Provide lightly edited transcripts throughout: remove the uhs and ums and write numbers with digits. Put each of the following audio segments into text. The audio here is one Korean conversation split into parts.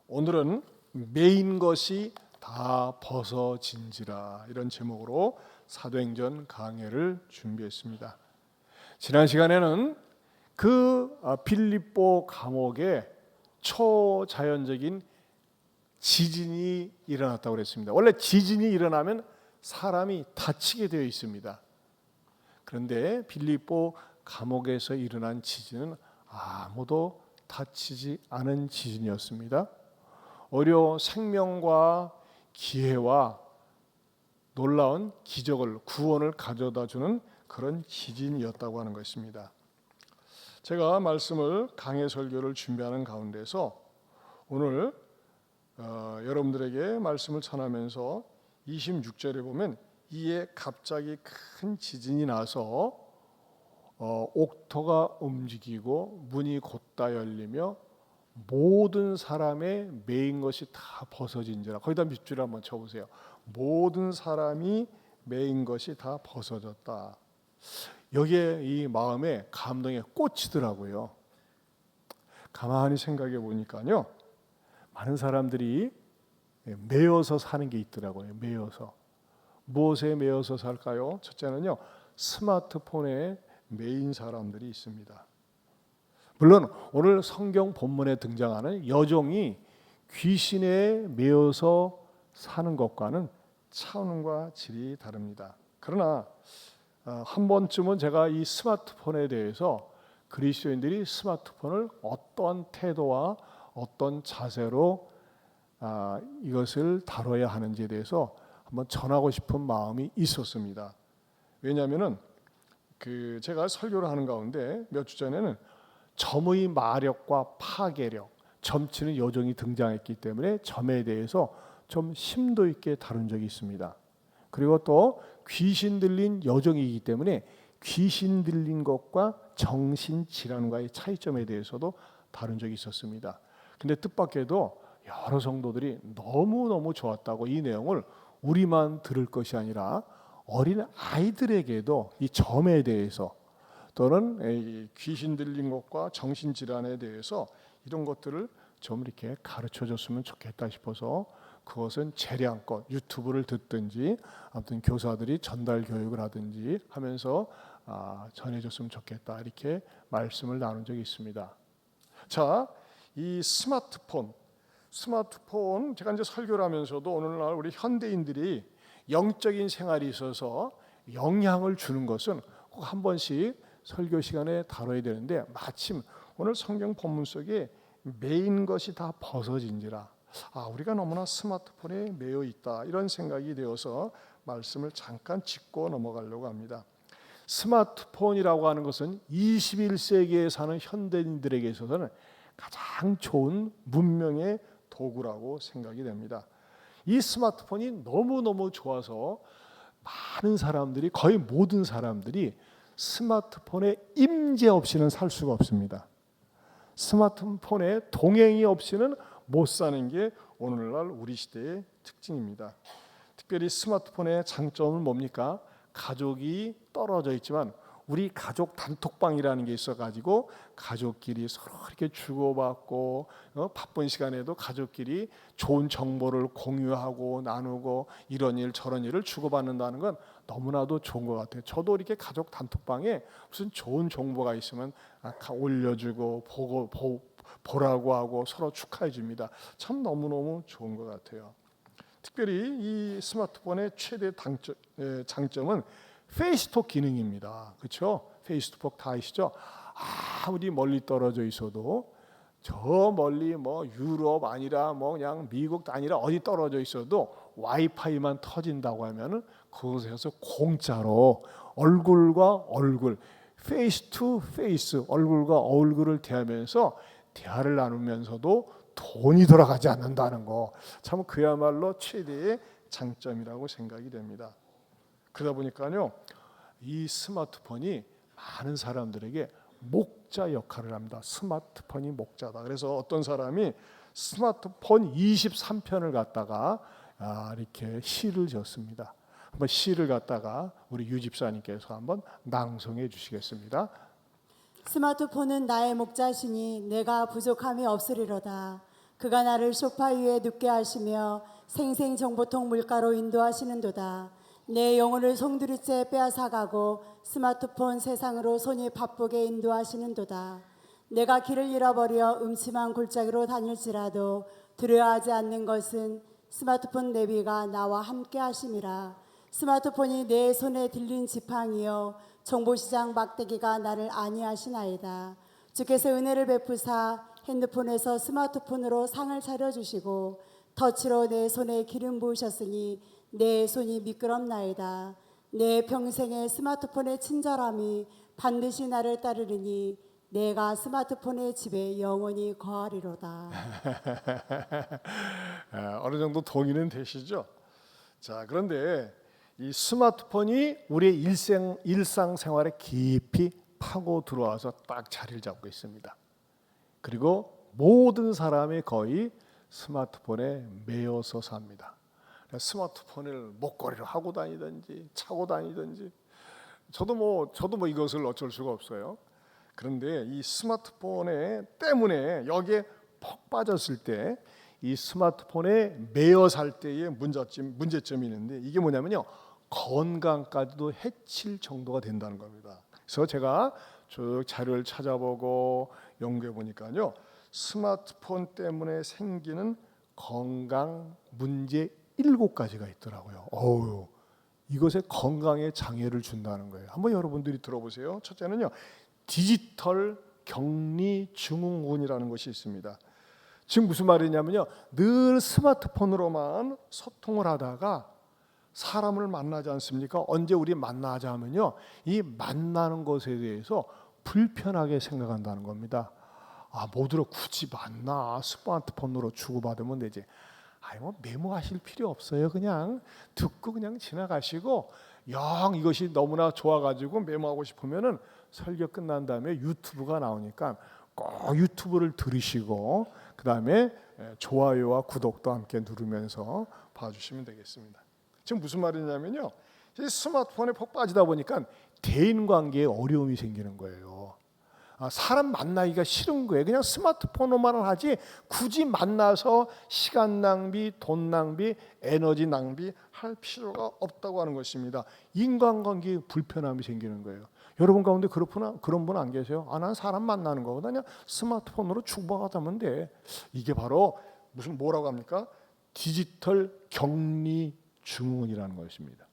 오늘은 메인 것이 다 벗어진지라, 이런 제목으로 사도행전 강해를 준비했습니다. 지난 시간에는 그 빌립보 감옥에 초자연적인 지진이 일어났다고 그랬습니다. 원래 지진이 일어나면 사람이 다치게 되어 있습니다. 그런데 빌립보 감옥에서 일어난 지진은 아무도 다치지 않은 지진이었습니다. 오히려 생명과 기회와 놀라운 기적을, 구원을 가져다주는 그런 지진이었다고 하는 것입니다. 제가 말씀을 강해 설교를 준비하는 가운데서 오늘 여러분들에게 말씀을 전하면서 26절에 보면, 이에 갑자기 큰 지진이 나서 옥토가 움직이고 문이 곧다 열리며 모든 사람의 매인 것이 다 벗어진지라. 거기다 밑줄을 한번 쳐보세요. 모든 사람이 매인 것이 다 벗어졌다. 여기에 이 마음에 감동에 꽂히더라고요. 가만히 생각해 보니까요, 많은 사람들이 매여서 사는 게 있더라고요. 매여서. 무엇에 매여서 살까요? 첫째는요, 스마트폰에 매인 사람들이 있습니다. 물론 오늘 성경 본문에 등장하는 여종이 귀신에 매여서 사는 것과는 차원과 질이 다릅니다. 그러나 한 번쯤은 제가 이 스마트폰에 대해서 그리스도인들이 스마트폰을 어떠한 태도와 어떤 자세로 이것을 다뤄야 하는지에 대해서 한번 전하고 싶은 마음이 있었습니다. 왜냐하면은 제가 설교를 하는 가운데 몇 주 전에는 점의 마력과 파괴력, 점치는 여종이 등장했기 때문에 점에 대해서 좀 심도 있게 다룬 적이 있습니다. 그리고 또 귀신 들린 여종이기 때문에 귀신 들린 것과 정신질환과의 차이점에 대해서도 다룬 적이 있었습니다. 근데 뜻밖에도 여러 성도들이 너무너무 좋았다고, 이 내용을 우리만 들을 것이 아니라 어린 아이들에게도 이 점에 대해서 또는 귀신 들린 것과 정신질환에 대해서 이런 것들을 좀 이렇게 가르쳐 줬으면 좋겠다 싶어서, 그것은 재량껏 유튜브를 듣든지 아무튼 교사들이 전달 교육을 하든지 하면서 전해줬으면 좋겠다, 이렇게 말씀을 나눈 적이 있습니다. 자, 이 스마트폰 제가 이제 설교를 하면서도 오늘날 우리 현대인들이 영적인 생활이 있어서 영향을 주는 것은 꼭 한 번씩 설교 시간에 다뤄야 되는데, 마침 오늘 성경 본문 속에 매인 것이 다 벗어진지라, 우리가 너무나 스마트폰에 매여 있다, 이런 생각이 되어서 말씀을 잠깐 짚고 넘어가려고 합니다. 스마트폰이라고 하는 것은 21세기에 사는 현대인들에게 있어서는 가장 좋은 문명의 도구라고 생각이 됩니다. 이 스마트폰이 너무너무 좋아서 많은 사람들이, 거의 모든 사람들이 스마트폰에 임재 없이는 살 수가 없습니다. 스마트폰에 동행이 없이는 못 사는 게 오늘날 우리 시대의 특징입니다. 특별히 스마트폰의 장점은 뭡니까? 가족이 떨어져 있지만 우리 가족 단톡방이라는 게 있어가지고 가족끼리 서로 이렇게 주고받고, 바쁜 시간에도 가족끼리 좋은 정보를 공유하고 나누고 이런 일 저런 일을 주고받는다는 건 너무나도 좋은 것 같아요. 저도 이렇게 가족 단톡방에 무슨 좋은 정보가 있으면 올려주고 보라고 하고 서로 축하해 줍니다. 참 너무너무 좋은 것 같아요. 특별히 이 스마트폰의 최대 장점은 페이스톡 기능입니다. 그렇죠? 페이스톡 다 아시죠? 아무리 멀리 떨어져 있어도, 저 멀리 뭐 유럽 아니라 뭐 그냥 미국도 아니라 어디 떨어져 있어도 와이파이만 터진다고 하면은 그곳에서 공짜로 얼굴과 얼굴, 페이스 투 페이스, 얼굴과 얼굴을 대하면서 대화를 나누면서도 돈이 돌아가지 않는다는 거, 참 그야말로 최대의 장점이라고 생각이 됩니다. 그러다 보니까요, 이 스마트폰이 많은 사람들에게 목자 역할을 합니다. 스마트폰이 목자다. 그래서 어떤 사람이 스마트폰 23편을 갖다가 이렇게 시를 지었습니다. 한번 시를 갖다가 우리 유 집사님께서 한번 낭송해 주시겠습니다. 스마트폰은 나의 목자시니 내가 부족함이 없으리로다. 그가 나를 소파 위에 눕게 하시며 생생정보통 물가로 인도하시는도다. 내 영혼을 송두리째 빼앗아가고 스마트폰 세상으로 손이 바쁘게 인도하시는도다. 내가 길을 잃어버려 음침한 골짜기로 다닐지라도 두려워하지 않는 것은 스마트폰 내비가 나와 함께 하심이라. 스마트폰이 내 손에 들린 지팡이요 정보시장 막대기가 나를 안위하시나이다. 주께서 은혜를 베푸사 핸드폰에서 스마트폰으로 상을 차려주시고 터치로 내 손에 기름 부으셨으니 내 손이 미끄럽나이다. 내 평생의 스마트폰의 친절함이 반드시 나를 따르리니 내가 스마트폰의 집에 영원히 거하리로다. 어느 정도 동의는 되시죠? 자, 그런데 이 스마트폰이 우리의 일상생활에 깊이 파고 들어와서 딱 자리를 잡고 있습니다. 그리고 모든 사람이 거의 스마트폰에 매여서 삽니다. 스마트폰을 목걸이로 하고 다니든지 차고 다니든지 저도 뭐 이것을 어쩔 수가 없어요. 그런데 이 스마트폰에 때문에 여기에 퍽 빠졌을 때 이 스마트폰에 매여 살 때의 문제점이 있는데 이게 뭐냐면요, 건강까지도 해칠 정도가 된다는 겁니다. 그래서 제가 쭉 자료를 찾아보고 연구해 보니까요, 스마트폰 때문에 생기는 건강 문제 7가지가 있더라고요. 어우, 이것에 건강에 장애를 준다는 거예요. 한번 여러분들이 들어보세요. 첫째는요, 디지털 격리 증후군이라는 것이 있습니다. 지금 무슨 말이냐면요, 늘 스마트폰으로만 소통을 하다가 사람을 만나지 않습니까? 언제 우리 만나자 하면요, 이 만나는 것에 대해서 불편하게 생각한다는 겁니다. 아, 뭐들어 굳이 만나, 스마트폰으로 주고받으면 되지. 아이 뭐 메모하실 필요 없어요. 그냥 듣고 그냥 지나가시고, 영 이것이 너무나 좋아가지고 메모하고 싶으면은 설교 끝난 다음에 유튜브가 나오니까 꼭 유튜브를 들으시고 그 다음에 좋아요와 구독도 함께 누르면서 봐주시면 되겠습니다. 지금 무슨 말이냐면요, 스마트폰에 푹 빠지다 보니까 대인관계에 어려움이 생기는 거예요. 사람 만나기가 싫은 거예요. 그냥 스마트폰으로만 하지 굳이 만나서 시간 낭비, 돈 낭비, 에너지 낭비 할 필요가 없다고 하는 것입니다. 인간관계에 불편함이 생기는 거예요. 여러분 가운데 그런 분 안 계세요? 난 사람 만나는 거보다 그냥 스마트폰으로 주고받으면 돼. 이게 바로 뭐라고 합니까? 디지털 격리 증후군이라는 것입니다.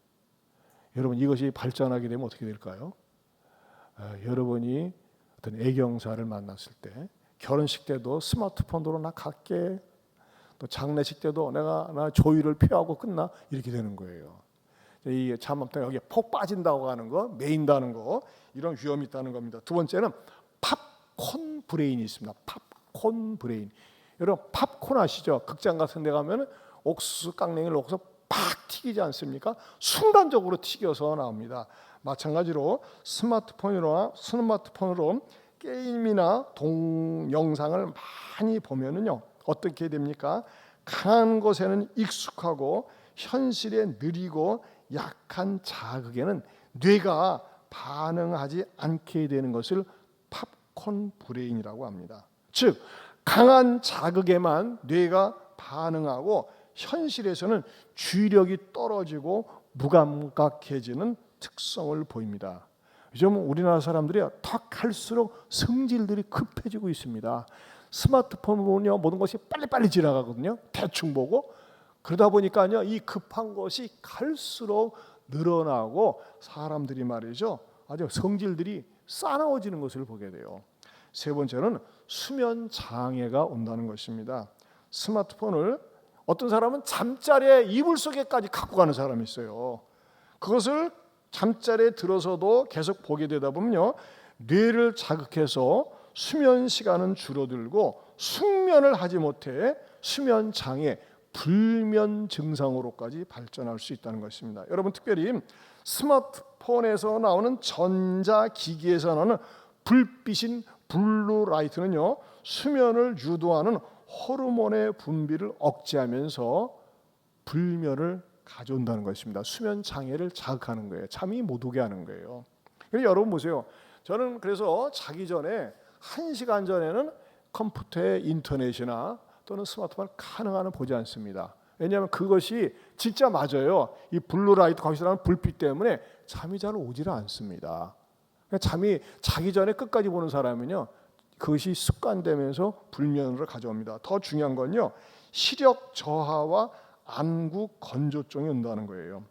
여러분, 이것이 발전하게 되면 어떻게 될까요? 여러분이 어떤 애경사를 만났을 때, 결혼식 때도 스마트폰으로 나 갈게, 또 장례식 때도 나 조율을 표하고 끝나, 이렇게 되는 거예요. 이게 잘못하면 여기에 폭 빠진다고 하는 거, 매인다는 거, 이런 위험이 있다는 겁니다. 두 번째는 팝콘 브레인이 있습니다. 팝콘 브레인. 여러분 팝콘 아시죠? 극장 같은 데 가면 옥수수 깡냉이를 넣어서 팍 튀기지 않습니까? 순간적으로 튀겨서 나옵니다. 마찬가지로 스마트폰으로 게임이나 동영상을 많이 보면은요, 어떻게 됩니까? 강한 것에는 익숙하고 현실에 느리고 약한 자극에는 뇌가 반응하지 않게 되는 것을 팝콘 브레인이라고 합니다. 즉 강한 자극에만 뇌가 반응하고 현실에서는 주의력이 떨어지고 무감각해지는 특성을 보입니다. 요즘 우리나라 사람들이 더 갈수록 성질들이 급해지고 있습니다. 스마트폰 보면 모든 것이 빨리빨리 지나가거든요. 대충 보고. 그러다 보니까요, 이 급한 것이 갈수록 늘어나고 사람들이 말이죠, 아주 성질들이 싸나워지는 것을 보게 돼요. 세 번째는 수면 장애가 온다는 것입니다. 스마트폰을 어떤 사람은 잠자리에 이불 속에까지 갖고 가는 사람이 있어요. 그것을 잠자리에 들어서도 계속 보게 되다 보면요, 뇌를 자극해서 수면 시간은 줄어들고 숙면을 하지 못해 수면 장애, 불면 증상으로까지 발전할 수 있다는 것입니다. 여러분, 특별히 스마트폰에서 나오는 전자기기에서 나오는 불빛인 블루라이트는요, 수면을 유도하는 호르몬의 분비를 억제하면서 불면을 가져온다는 것입니다. 수면 장애를 자극하는 거예요. 잠이 못 오게 하는 거예요. 그래서 여러분 보세요. 저는 그래서 자기 전에 1시간 전에는 컴퓨터에 인터넷이나 또 또는 스마트폰을 가능한 보지 않습니다. 왜냐하면 그것이 진짜 맞아요. 이 블루라이트 거기서 나는 불빛 때문에 잠이 잘 오지를 않습니다. 잠이 자기 전에 끝까지 보는 사람은요, 그것이 습관되면서 불면으로 가져옵니다. 더 중요한 건요, 시력 저하와 안구 건조증이 온다는 거예요.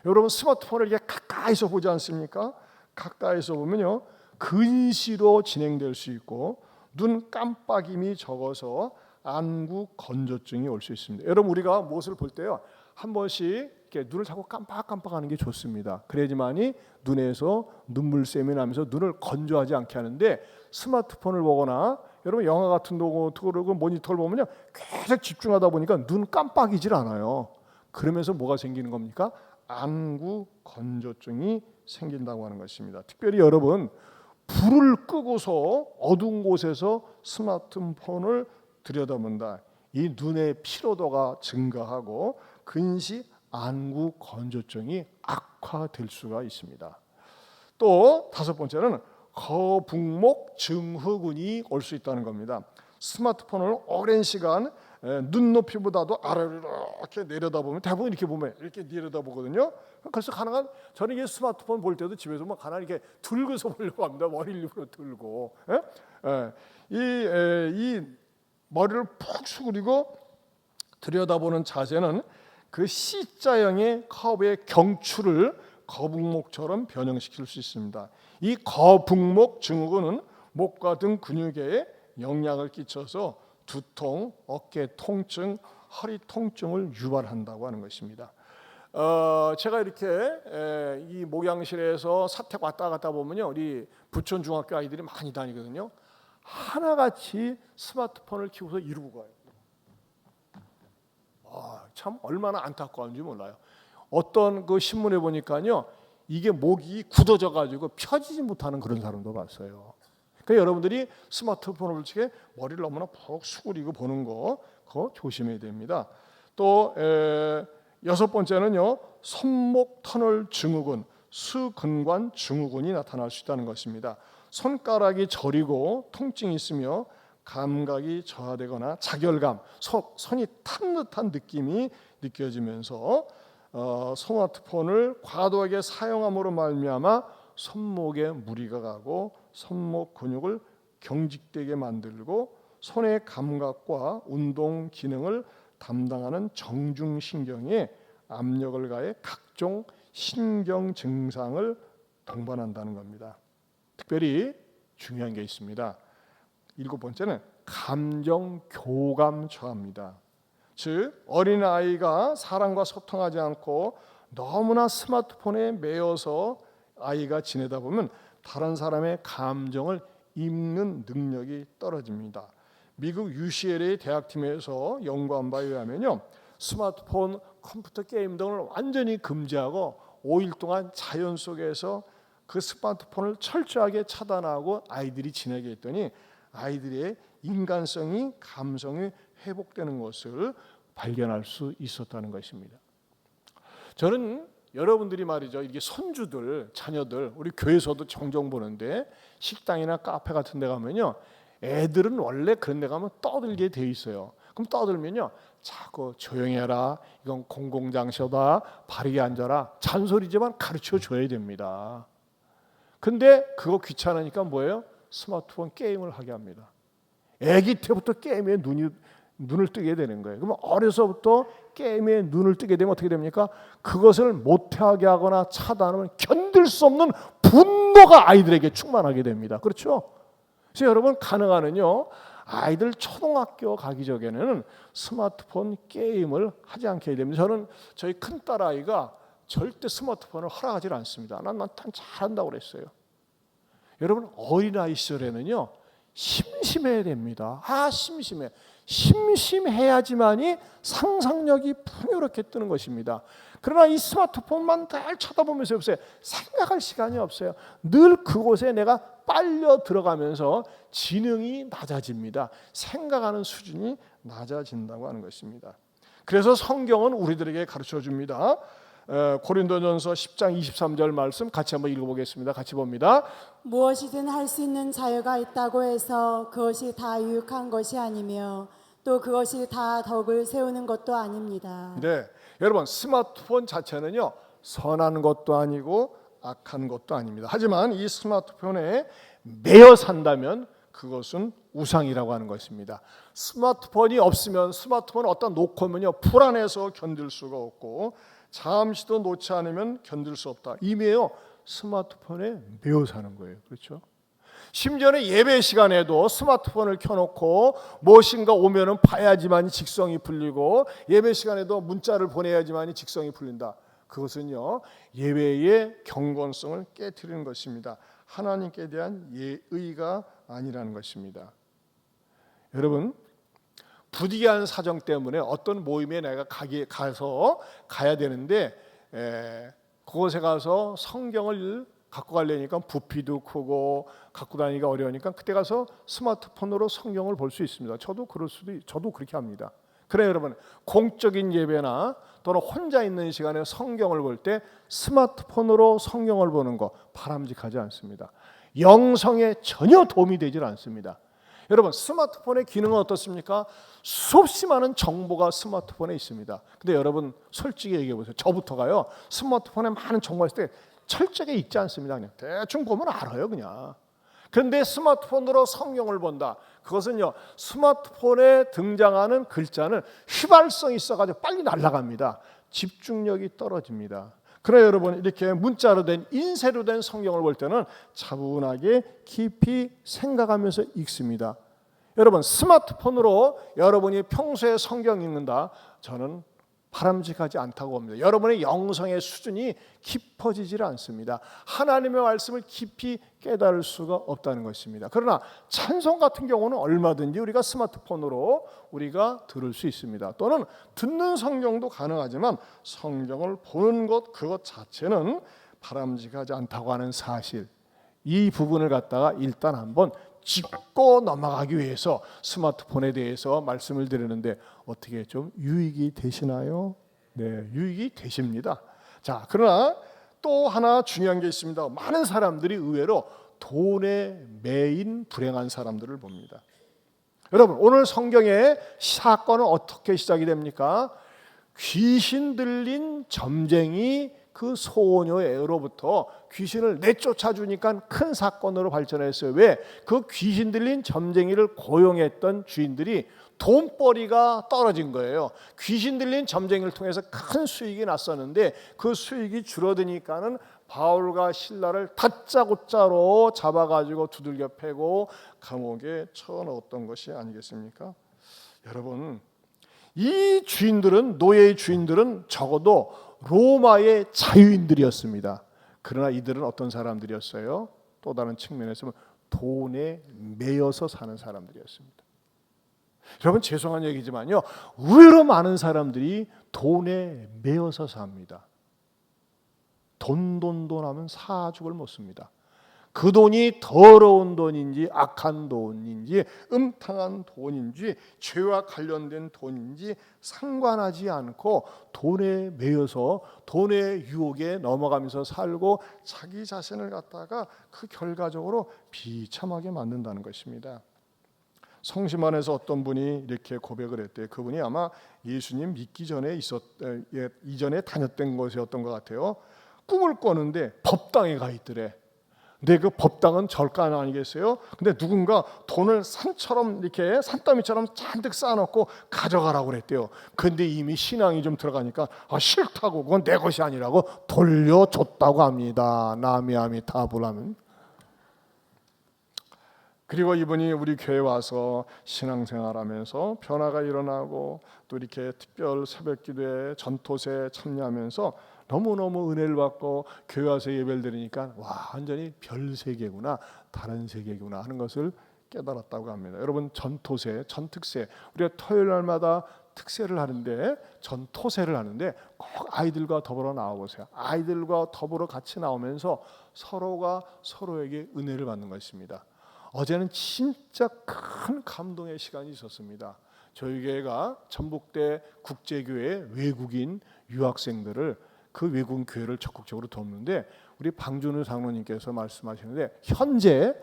여러분 스마트폰을 이렇게 가까이서 보지 않습니까? 가까이서 보면요, 근시로 진행될 수 있고 눈 깜빡임이 적어서 안구 건조증이 올 수 있습니다. 여러분 우리가 무엇을 볼 때요, 한 번씩 이렇게 눈을 자꾸 깜빡깜빡하는 게 좋습니다. 그래야지만이 눈에서 눈물샘이 나면서 눈을 건조하지 않게 하는데, 스마트폰을 보거나 여러분 영화 같은 거 그리고 모니터를 보면요, 계속 집중하다 보니까 눈 깜빡이질 않아요. 그러면서 뭐가 생기는 겁니까? 안구 건조증이 생긴다고 하는 것입니다. 특별히 여러분 불을 끄고서 어두운 곳에서 스마트폰을 들여다본다, 이 눈의 피로도가 증가하고 근시 안구 건조증이 악화될 수가 있습니다. 또 다섯 번째는 거북목 증후군이 올 수 있다는 겁니다. 스마트폰을 오랜 시간 눈높이보다도 아래로 이렇게 내려다보면, 대부분 이렇게 보면 이렇게 내려다보거든요. 그래서 가능한, 저는 이 스마트폰 볼 때도 집에서 뭐 가능한 이렇게 들고서 보려고 합니다. 머리를 일부러 들고. 이 머리를 푹 숙이고 들여다보는 자세는 그 C자형의 커브의 경추를 거북목처럼 변형시킬 수 있습니다. 이 거북목 증후군은 목과 등 근육에 영향을 끼쳐서 두통, 어깨 통증, 허리 통증을 유발한다고 하는 것입니다. 제가 이렇게 이 목양실에서 사택 왔다 갔다 보면요, 우리 부천 중학교 아이들이 많이 다니거든요. 하나같이 스마트폰을 키워서 이러고 가요. 참 얼마나 안타까운지 몰라요. 어떤 그 신문에 보니까요, 이게 목이 굳어져 가지고 펴지지 못하는 그런 사람도 봤어요. 그러니까 여러분들이 스마트폰을 볼 적에 머리를 너무나 푹 수그리고 보는 거, 그거 조심해야 됩니다. 또 여섯 번째는요, 손목 터널 증후군, 수근관 증후군이 나타날 수 있다는 것입니다. 손가락이 저리고 통증이 있으며 감각이 저하되거나 자결감, 손이 탄 듯한 느낌이 느껴지면서 스마트폰을 과도하게 사용함으로 말미암아 손목에 무리가 가고 손목 근육을 경직되게 만들고 손의 감각과 운동 기능을 담당하는 정중신경에 압력을 가해 각종 신경 증상을 동반한다는 겁니다. 특별히 중요한 게 있습니다. 일곱 번째는 감정 교감 저하입니다. 즉 어린아이가 사람과 소통하지 않고 너무나 스마트폰에 매여서 아이가 지내다 보면 다른 사람의 감정을 읽는 능력이 떨어집니다. 미국 UCLA 대학팀에서 연구한 바에 의하면요, 스마트폰, 컴퓨터 게임 등을 완전히 금지하고 5일 동안 자연 속에서 그 스마트폰을 철저하게 차단하고 아이들이 지내게 했더니 아이들의 인간성이, 감성이 회복되는 것을 발견할 수 있었다는 것입니다. 저는 여러분들이 말이죠, 이게 손주들, 자녀들, 우리 교회에서도 종종 보는데 식당이나 카페 같은 데 가면요, 애들은 원래 그런 데 가면 떠들게 돼 있어요. 그럼 떠들면요, 자꾸 조용히 해라, 이건 공공장소다, 바르게 앉아라, 잔소리지만 가르쳐 줘야 됩니다. 근데 그거 귀찮으니까 뭐예요? 스마트폰 게임을 하게 합니다. 아기 때부터 게임에 눈을 뜨게 되는 거예요. 그러면 어려서부터 게임에 눈을 뜨게 되면 어떻게 됩니까? 그것을 못하게 하거나 차단하면 견딜 수 없는 분노가 아이들에게 충만하게 됩니다. 그렇죠? 그래서 여러분 가능하면요, 아이들 초등학교 가기 전에는 스마트폰 게임을 하지 않게 해야 됩니다. 저는 저희 큰딸 아이가 절대 스마트폰을 허락하지 않습니다. 난 잘한다고 그랬어요. 여러분 어린아이 시절에는요, 심심해야 됩니다. 심심해. 심심해야지만이 상상력이 풍요롭게 뜨는 것입니다. 그러나 이 스마트폰만 늘 쳐다보면서 없어요. 생각할 시간이 없어요. 늘 그곳에 내가 빨려 들어가면서 지능이 낮아집니다. 생각하는 수준이 낮아진다고 하는 것입니다. 그래서 성경은 우리들에게 가르쳐 줍니다. 고린도전서 10장 23절 말씀 같이 한번 읽어보겠습니다. 같이 봅니다. 무엇이든 할 수 있는 자유가 있다고 해서 그것이 다 유익한 것이 아니며 또 그것이 다 덕을 세우는 것도 아닙니다. 네, 여러분 스마트폰 자체는요 선한 것도 아니고 악한 것도 아닙니다. 하지만 이 스마트폰에 매여 산다면 그것은 우상이라고 하는 것입니다. 스마트폰이 없으면 스마트폰 어떤 놓고면요 불안해서 견딜 수가 없고 잠시도 놓지 않으면 견딜 수 없다. 이미에요 스마트폰에 매여 사는 거예요. 그렇죠? 심지어는 예배 시간에도 스마트폰을 켜놓고 무엇인가 오면은 봐야지만 직성이 풀리고 예배 시간에도 문자를 보내야지만 직성이 풀린다. 그것은요 예배의 경건성을 깨트리는 것입니다. 하나님께 대한 예의가 아니라는 것입니다. 여러분 부득이한 사정 때문에 어떤 모임에 내가 가야 되는데 그곳에 가서 성경을 갖고 가려니까 부피도 크고 갖고 다니기가 어려우니까 그때 가서 스마트폰으로 성경을 볼 수 있습니다. 저도 그렇게 합니다. 그래 여러분 공적인 예배나 또는 혼자 있는 시간에 성경을 볼 때 스마트폰으로 성경을 보는 거 바람직하지 않습니다. 영성에 전혀 도움이 되질 않습니다. 여러분 스마트폰의 기능은 어떻습니까? 수없이 많은 정보가 스마트폰에 있습니다. 근데 여러분 솔직히 얘기해 보세요. 저부터가요 스마트폰에 많은 정보가 있을 때 철저하게 읽지 않습니다. 그냥 대충 보면 알아요 그냥. 그런데 스마트폰으로 성경을 본다. 그것은요 스마트폰에 등장하는 글자는 휘발성이 있어가지고 빨리 날아갑니다. 집중력이 떨어집니다. 그래 여러분 이렇게 문자로 된 인쇄로 된 성경을 볼 때는 차분하게 깊이 생각하면서 읽습니다. 여러분 스마트폰으로 여러분이 평소에 성경 읽는다. 저는 바람직하지 않다고 봅니다. 여러분의 영성의 수준이 깊어지질 않습니다. 하나님의 말씀을 깊이 깨달을 수가 없다는 것입니다. 그러나 찬송 같은 경우는 얼마든지 우리가 스마트폰으로 우리가 들을 수 있습니다. 또는 듣는 성경도 가능하지만 성경을 보는 것 그것 자체는 바람직하지 않다고 하는 사실, 이 부분을 갖다가 일단 한번 짚고 넘어가기 위해서 스마트폰에 대해서 말씀을 드리는데 어떻게 좀 유익이 되시나요? 네, 유익이 되십니다. 자, 그러나 또 하나 중요한 게 있습니다. 많은 사람들이 의외로 돈에 매인 불행한 사람들을 봅니다. 여러분, 오늘 성경의 사건은 어떻게 시작이 됩니까? 귀신 들린 점쟁이 그 소녀애로부터 귀신을 내쫓아 주니까 큰 사건으로 발전했어요. 왜? 그 귀신 들린 점쟁이를 고용했던 주인들이 돈벌이가 떨어진 거예요. 귀신 들린 점쟁이를 통해서 큰 수익이 났었는데 그 수익이 줄어드니까는 바울과 신라를 다짜고짜로 잡아가지고 두들겨 패고 감옥에 쳐넣었던 것이 아니겠습니까? 여러분, 이 주인들은, 노예의 주인들은 적어도 로마의 자유인들이었습니다. 그러나 이들은 어떤 사람들이었어요? 또 다른 측면에서 돈에 매여서 사는 사람들이었습니다. 여러분 죄송한 얘기지만요, 의외로 많은 사람들이 돈에 매여서 삽니다. 돈 하면 사죽을 못 씁니다. 그 돈이 더러운 돈인지 악한 돈인지 음탕한 돈인지 죄와 관련된 돈인지 상관하지 않고 돈에 매여서 돈의 유혹에 넘어가면서 살고 자기 자신을 갖다가 그 결과적으로 비참하게 만든다는 것입니다. 성심안에서 어떤 분이 이렇게 고백을 했대요. 그분이 아마 예수님 믿기 전에 이전에 다녔던 것이었던 것 같아요. 꿈을 꿔는데 법당에 가 있더래. 근데 그 법당은 절간 아니겠어요? 근데 누군가 돈을 산처럼 이렇게 산더미처럼 잔뜩 쌓아놓고 가져가라고 그랬대요. 근데 이미 신앙이 좀 들어가니까 싫다고, 그건 내 것이 아니라고 돌려줬다고 합니다. 나미아미 타불하면. 그리고 이분이 우리 교회 와서 신앙생활하면서 변화가 일어나고 또 이렇게 특별 새벽기도에 전토세에 참여하면서 너무너무 은혜를 받고 교회 와서 예배를 드리니까 와, 완전히 별 세계구나, 다른 세계구나 하는 것을 깨달았다고 합니다. 여러분 전토세, 전특세, 우리가 토요일 날마다 특세를 하는데 전토세를 하는데 꼭 아이들과 더불어 나와보세요. 아이들과 더불어 같이 나오면서 서로가 서로에게 은혜를 받는 것입니다. 어제는 진짜 큰 감동의 시간이 있었습니다. 저희 교회가 전북대 국제교회 외국인 유학생들을 그 외국인 교회를 적극적으로 돕는데 우리 방준우 장로님께서 말씀하시는데 현재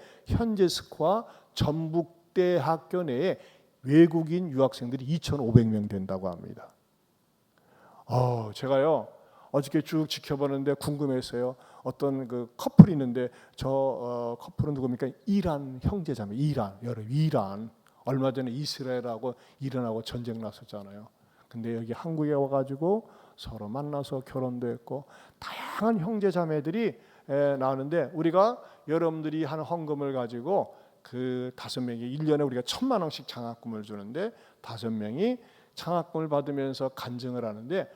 스코어 전북대 학교 내에 외국인 유학생들이 2,500명 된다고 합니다. 제가요 어저께 쭉 지켜보는데 궁금했어요. 어떤 그 커플이 있는데 저 커플은 누굽니까? 이란 형제자매. 이란. 얼마 전에 이스라엘하고 이란하고 전쟁 났었잖아요. 근데 여기 한국에 와가지고 서로 만나서 결혼도 했고 다양한 형제자매들이 나오는데 우리가 여러분들이 하는 헌금을 가지고 그 5명이 1년에 우리가 1,000만 원씩 장학금을 주는데 5명이 장학금을 받으면서 간증을 하는데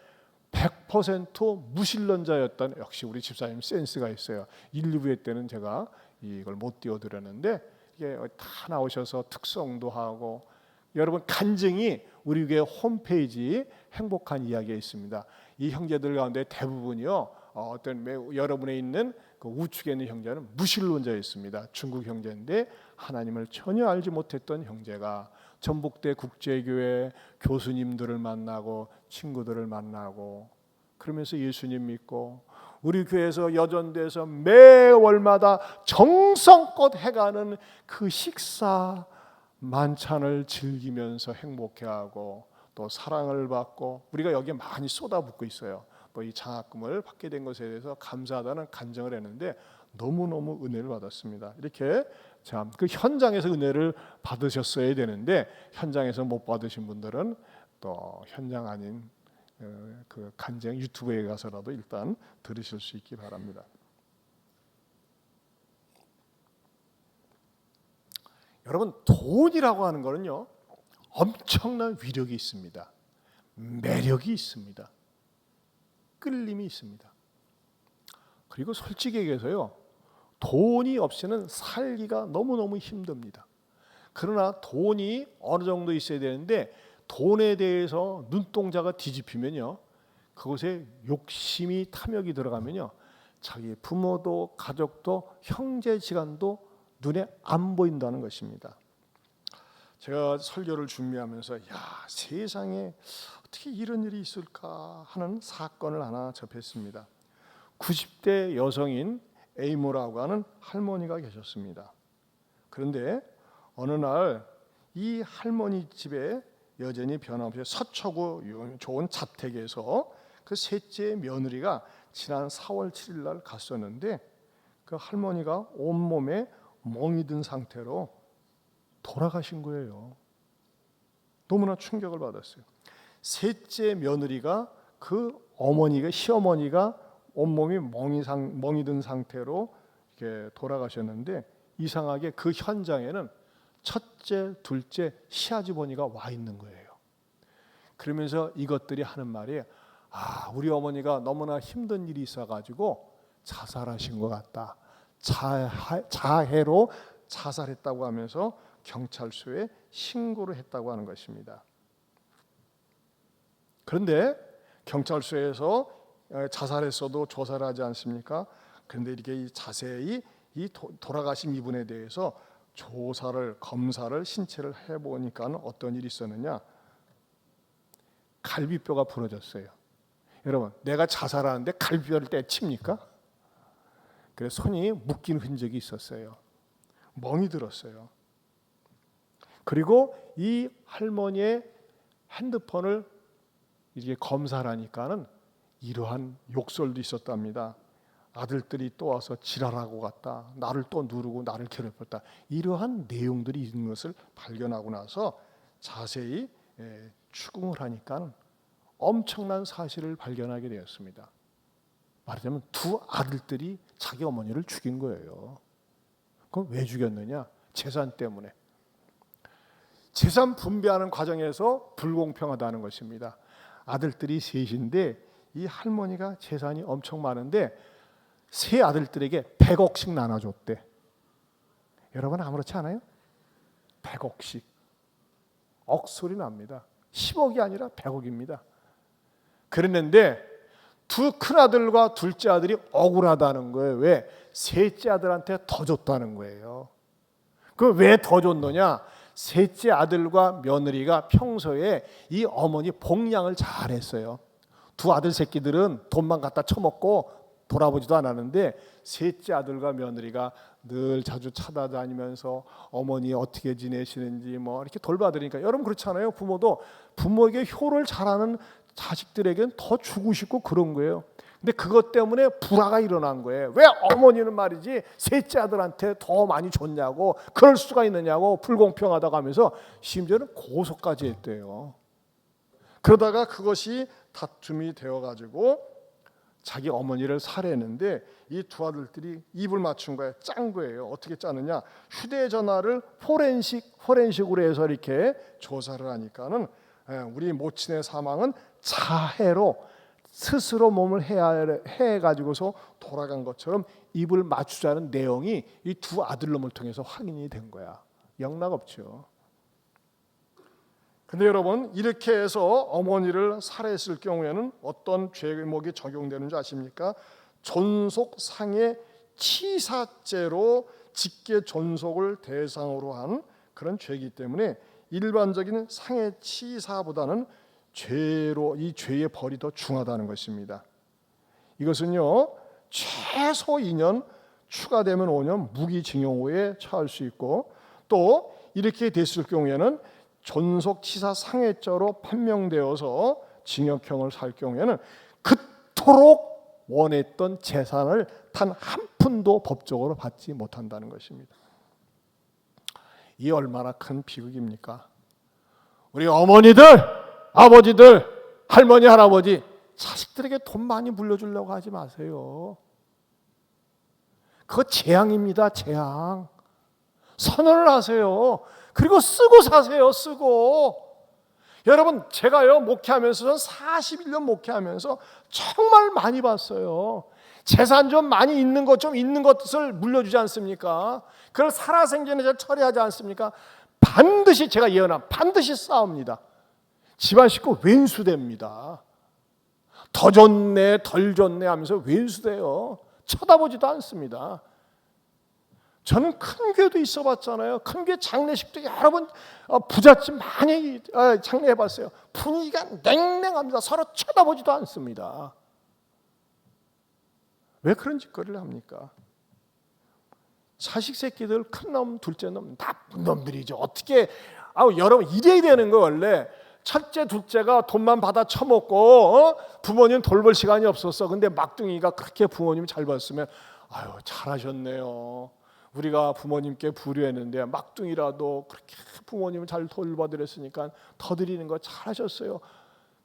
100% 무신론자였던 역시 우리 집사님 센스가 있어요. 1, 2부회 때는 제가 이걸 못 띄워드렸는데 이게 다 나오셔서 특성도 하고 여러분 간증이 우리 교회 홈페이지 행복한 이야기에 있습니다. 이 형제들 가운데 대부분이요 어떤 여러분에 있는 그 우측에 있는 형제는 무신론자였습니다. 중국 형제인데 하나님을 전혀 알지 못했던 형제가 전북대 국제교회 교수님들을 만나고 친구들을 만나고 그러면서 예수님 믿고 우리 교회에서 여전대에서 매월마다 정성껏 해가는 그 식사 만찬을 즐기면서 행복해하고 또 사랑을 받고 우리가 여기에 많이 쏟아붓고 있어요. 뭐 이 장학금을 받게 된 것에 대해서 감사하다는 간증을 했는데 너무너무 은혜를 받았습니다. 이렇게 참 그 현장에서 은혜를 받으셨어야 되는데 현장에서 못 받으신 분들은 또 현장 아닌 그 간증 유튜브에 가서라도 일단 들으실 수 있기 바랍니다. 여러분 돈이라고 하는 거는요 엄청난 위력이 있습니다. 매력이 있습니다. 끌림이 있습니다. 그리고 솔직히 얘기해서요 돈이 없이는 살기가 너무너무 힘듭니다. 그러나 돈이 어느 정도 있어야 되는데 돈에 대해서 눈동자가 뒤집히면요 그곳에 욕심이 탐욕이 들어가면요 자기 부모도 가족도 형제지간도 눈에 안 보인다는 것입니다. 제가 설교를 준비하면서 세상에 어떻게 이런 일이 있을까 하는 사건을 하나 접했습니다. 90대 여성인 에이모라고 하는 할머니가 계셨습니다. 그런데 어느 날 이 할머니 집에 여전히 변함없이 서초구 좋은 자택에서 그 셋째 며느리가 지난 4월 7일 날 갔었는데 그 할머니가 온몸에 멍이 든 상태로 돌아가신 거예요. 너무나 충격을 받았어요. 셋째 며느리가 그 어머니가 시어머니가 온몸이 멍이 든 상태로 이렇게 돌아가셨는데 이상하게 그 현장에는 첫째, 둘째, 시아주버니가 와 있는 거예요. 그러면서 이것들이 하는 말이 우리 어머니가 너무나 힘든 일이 있어가지고 자살하신 것 같다. 자해로 자살했다고 하면서 경찰서에 신고를 했다고 하는 것입니다. 그런데 경찰서에서 자살했어도 조사를 하지 않습니까? 그런데 이렇게 자세히 이 돌아가신 이분에 대해서 검사를 신체를 해보니까 어떤 일이 있었느냐? 갈비뼈가 부러졌어요. 여러분, 내가 자살하는데 갈비뼈를 떼칩니까? 그래서 손이 묶인 흔적이 있었어요. 멍이 들었어요. 그리고 이 할머니의 핸드폰을 이렇게 검사를 하니까는 이러한 욕설도 있었답니다. 아들들이 또 와서 지랄하고 갔다. 나를 또 누르고 나를 괴롭혔다. 이러한 내용들이 있는 것을 발견하고 나서 자세히 추궁을 하니까 엄청난 사실을 발견하게 되었습니다. 말하자면 두 아들들이 자기 어머니를 죽인 거예요. 그럼 왜 죽였느냐? 재산 때문에. 재산 분배하는 과정에서 불공평하다는 것입니다. 아들들이 셋인데 이 할머니가 재산이 엄청 많은데 세 아들들에게 100억씩 나눠줬대. 여러분 아무렇지 않아요? 100억씩. 억소리 납니다. 10억이 아니라 100억입니다. 그랬는데 두 큰아들과 둘째 아들이 억울하다는 거예요. 왜? 셋째 아들한테 더 줬다는 거예요. 그 왜 더 줬느냐? 셋째 아들과 며느리가 평소에 이 어머니 복양을 잘했어요. 두 아들 새끼들은 돈만 갖다 처먹고 돌아보지도 않았는데 셋째 아들과 며느리가 늘 자주 찾아다니면서 어머니 어떻게 지내시는지 뭐 이렇게 돌봐드리니까, 여러분 그렇잖아요. 부모도 부모에게 효를 잘하는 자식들에게는 더 주고 싶고 그런 거예요. 근데 그것 때문에 불화가 일어난 거예요. 왜 어머니는 말이지 셋째 아들한테 더 많이 줬냐고, 그럴 수가 있느냐고, 불공평하다고 하면서 심지어는 고소까지 했대요. 그러다가 그것이 다툼이 되어가지고 자기 어머니를 살해했는데 이 두 아들들이 입을 맞춘 거예요. 짠 거예요. 어떻게 짜느냐? 휴대전화를 포렌식으로 해서 이렇게 조사를 하니까는 우리 모친의 사망은 자해로 스스로 몸을 해해 가지고서 돌아간 것처럼 입을 맞추자는 내용이 이 두 아들놈을 통해서 확인이 된 거야. 영락없죠. 근데 여러분, 이렇게 해서 어머니를 살해했을 경우에는 어떤 죄목이 적용되는 줄 아십니까? 존속상해 치사죄로 직계 존속을 대상으로 한 그런 죄이기 때문에 일반적인 상해 치사보다는 이 죄의 벌이 더 중하다는 것입니다. 이것은요, 최소 2년, 추가되면 5년 무기징역에 처할 수 있고, 또 이렇게 됐을 경우에는 존속치사 상해죄로 판명되어서 징역형을 살 경우에는 그토록 원했던 재산을 단 한 푼도 법적으로 받지 못한다는 것입니다. 이 얼마나 큰 비극입니까? 우리 어머니들, 아버지들, 할머니, 할아버지, 자식들에게 돈 많이 물려주려고 하지 마세요. 그거 재앙입니다. 재앙. 선언을 하세요. 그리고 쓰고 사세요. 쓰고. 여러분, 제가요 목회하면서, 전 41년 목회하면서 정말 많이 봤어요. 재산 좀 많이 있는 것, 좀 있는 것을 물려주지 않습니까? 그걸 살아생전에 처리하지 않습니까? 반드시, 제가 예언한, 반드시 싸웁니다. 집안 식구 왼수됩니다. 더 좋네 덜 좋네 하면서 왼수돼요. 쳐다보지도 않습니다. 저는 큰 교회도 있어봤잖아요. 큰 교회 장례식도 여러 번 부잣집 많이 장례해봤어요. 분위기가 냉랭합니다. 서로 쳐다보지도 않습니다. 왜 그런 짓거리를 합니까? 자식 새끼들, 큰놈 둘째 놈 나쁜 놈들이죠. 어떻게 여러분 이래야 되는 거. 원래 첫째 둘째가 돈만 받아 처먹고 부모님 돌볼 시간이 없었어. 근데 막둥이가 그렇게 부모님 잘 봤으면 아유 잘하셨네요. 우리가 부모님께 불효했는데 막둥이라도 그렇게 부모님을 잘 돌봐드렸으니까 더 드리는 거 잘하셨어요.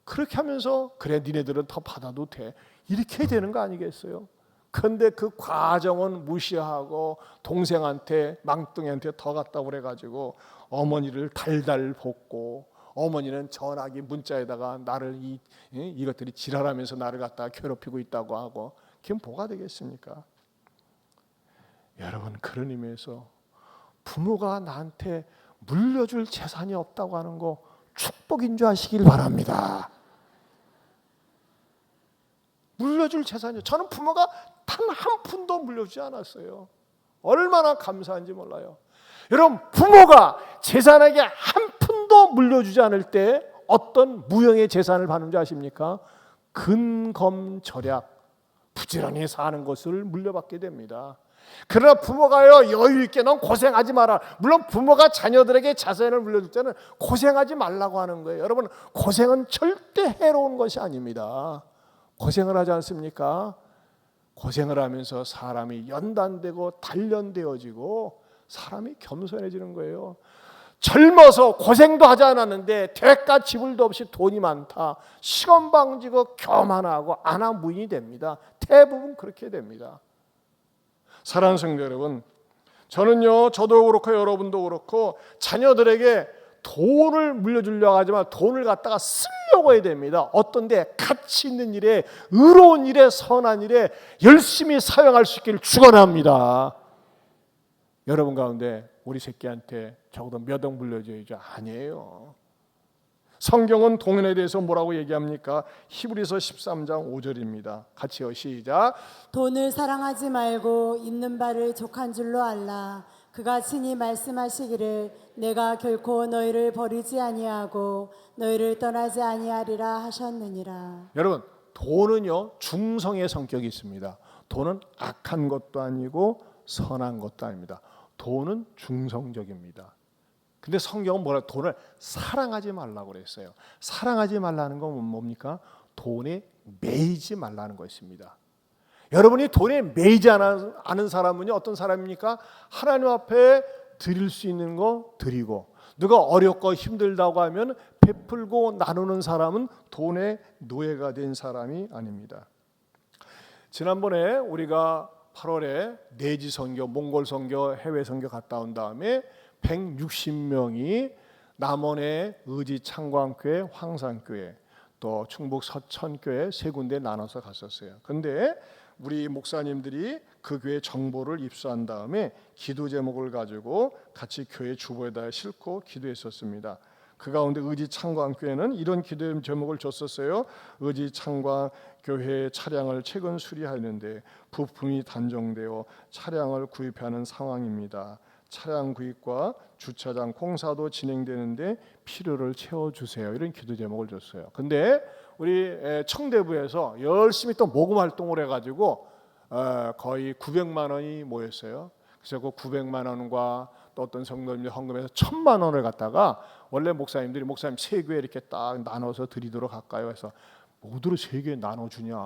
그렇게 하면서 그래 니네들은 더 받아도 돼. 이렇게 되는 거 아니겠어요? 그런데 그 과정은 무시하고 동생한테 망둥이한테 더 갖다 그래가지고 어머니를 달달 볶고, 어머니는 전화기 문자에다가 나를 이것들이 지랄하면서 나를 갖다가 괴롭히고 있다고 하고, 그게 뭐가 되겠습니까? 여러분, 그런 의미에서 부모가 나한테 물려줄 재산이 없다고 하는 거 축복인 줄 아시길 바랍니다. 물려줄 재산이요. 저는 부모가 단 한 푼도 물려주지 않았어요. 얼마나 감사한지 몰라요. 여러분, 부모가 재산에게 한 푼도 물려주지 않을 때 어떤 무형의 재산을 받는 줄 아십니까? 근검절약, 부지런히 사는 것을 물려받게 됩니다. 그러나 부모가요 여유 있게 넌 고생하지 마라. 물론 부모가 자녀들에게 자산을 물려줄 때는 고생하지 말라고 하는 거예요. 여러분, 고생은 절대 해로운 것이 아닙니다. 고생을 하지 않습니까? 고생을 하면서 사람이 연단되고 단련되어지고 사람이 겸손해지는 거예요. 젊어서 고생도 하지 않았는데 대가 지불도 없이 돈이 많다, 시건방지고 교만하고 안하무인이 됩니다. 대부분 그렇게 됩니다. 사랑하는 성도 여러분, 저는요, 저도 그렇고 여러분도 그렇고 자녀들에게 돈을 물려주려고 하지만 돈을 갖다가 쓰려고 해야 됩니다. 어떤 데 가치 있는 일에, 의로운 일에, 선한 일에 열심히 사용할 수 있기를 축원합니다. 여러분 가운데 우리 새끼한테 적어도 몇 억 물려줘야죠? 아니에요. 성경은 돈에 대해서 뭐라고 얘기합니까? 히브리서 13장 5절입니다. 같이요, 시작. 돈을 사랑하지 말고 있는 바를 족한 줄로 알라. 그가 친히 말씀하시기를 내가 결코 너희를 버리지 아니하고 너희를 떠나지 아니하리라 하셨느니라. 여러분, 돈은요 중성의 성격이 있습니다. 돈은 악한 것도 아니고 선한 것도 아닙니다. 돈은 중성적입니다. 근데 성경은 뭐라 돈을 사랑하지 말라고 그랬어요. 사랑하지 말라는 건 뭡니까? 돈에 매이지 말라는 것입니다. 여러분이 돈에 매이지 않은 사람은요, 어떤 사람입니까? 하나님 앞에 드릴 수 있는 거 드리고, 누가 어렵고 힘들다고 하면 베풀고 나누는 사람은 돈의 노예가 된 사람이 아닙니다. 지난번에 우리가 8월에 내지 선교, 몽골 선교, 해외 선교 갔다 온 다음에 160명이 남원의 의지 창광교회, 황산교회, 또 충북 서천교회 세 군데 나눠서 갔었어요. 근데 우리 목사님들이 그 교회 정보를 입수한 다음에 기도 제목을 가지고 같이 교회 주보에다 싣고 기도했었습니다. 그 가운데 의지 창광교회는 이런 기도 제목을 줬었어요. 의지 창광교회 차량을 최근 수리하는데 부품이 단종되어 차량을 구입하는 상황입니다. 차량 구입과 주차장 공사도 진행되는데 필요를 채워주세요. 이런 기도 제목을 줬어요. 근데 우리 청대부에서 열심히 또 모금 활동을 해가지고 거의 900만 원이 모였어요. 그래서 그 900만 원과 또 어떤 성도님들 헌금해서 1000만 원을 갖다가 원래 목사님 세 교회 이렇게 딱 나눠서 드리도록 할까요? 해서 모두를 세 교회 나눠주냐?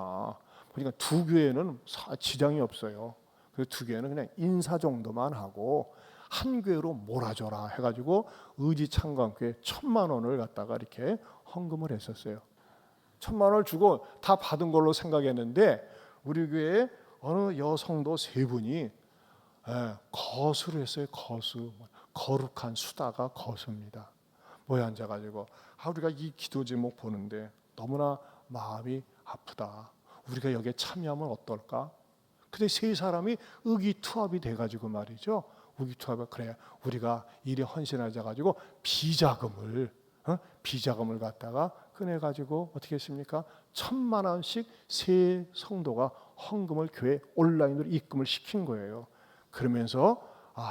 그러니까 두 교회는 지장이 없어요. 그래서 두 교회는 그냥 인사 정도만 하고 한 교회로 몰아줘라 해가지고 의지 창광교회 1000만 원을 갖다가 이렇게 헌금을 했었어요. 1000만 원을 주고 다 받은 걸로 생각했는데 우리 교회에 어느 여성도 세 분이 거수를 했어요. 거룩한 수다가 거수입니다. 모여 앉아가지고 우리가 이 기도 제목 보는데 너무나 마음이 아프다. 우리가 여기에 참여하면 어떨까? 근데 세 사람이 의기투합이 돼가지고 말이죠. 의기투합을 그래 우리가 일에 헌신하자 가지고 비자금을 갖다가 꺼내가지고 어떻게 했습니까? 1000만 원씩 세 성도가 헌금을 교회 온라인으로 입금을 시킨 거예요. 그러면서